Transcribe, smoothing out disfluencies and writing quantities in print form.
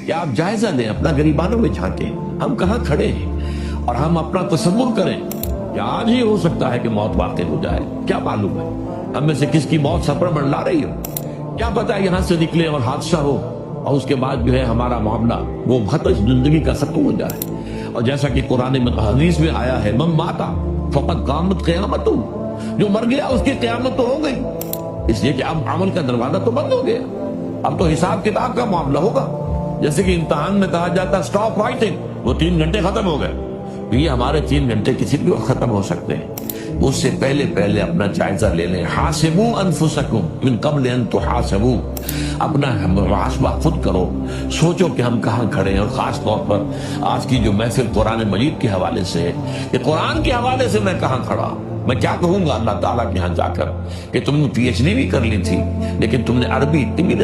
کہ آپ جائزہ لیں، اپنا غریبانوں میں جھانکیں، ہم کہاں کھڑے ہیں، اور ہم اپنا تصور کریں کہ آج ہی ہو سکتا ہے کہ موت واقع ہو جائے. کیا معلوم ہے ہم میں سے کس کی موت سر پر منڈلا رہی ہو، کیا پتہ یہاں سے نکلے اور حادثہ ہو اور اس کے بعد جو ہے ہمارا معاملہ وہ خطش زندگی کا ختم ہو جائے. اور جیسا کہ قرآن میں حدیث میں آیا ہے، من ماتا فقط قامت قیامت، جو مر گیا اس کی قیامت تو ہو گئی. اس لیے کہ اب عمل کا دروازہ تو بند ہو گیا، اب تو حساب کتاب کا معاملہ ہوگا. جیسے کہ امتحان میں کہا جاتا سٹاپ رائٹنگ، وہ 3 گھنٹے ختم ہو گئے. یہ ہمارے 3 گھنٹے کسی بھی وقت ختم ہو سکتے ہیں. اس سے پہلے اپنا جائزہ لے لیں. حاسبوا انفسکم من قبل ان تحاسبوا، اپنا محاسبہ خود کرو، سوچو کہ ہم کہاں کھڑے ہیں. اور خاص طور پر آج کی جو محفل قرآن مجید کے حوالے سے ہے، کہ قرآن کے حوالے سے میں کہاں کھڑا ہوں. میں کیا کہوں گا اللہ تعالیٰ کے ہاں جا کر کہ تم نے PhD بھی کر لی تھی لیکن تم نے عربی اتنی بھی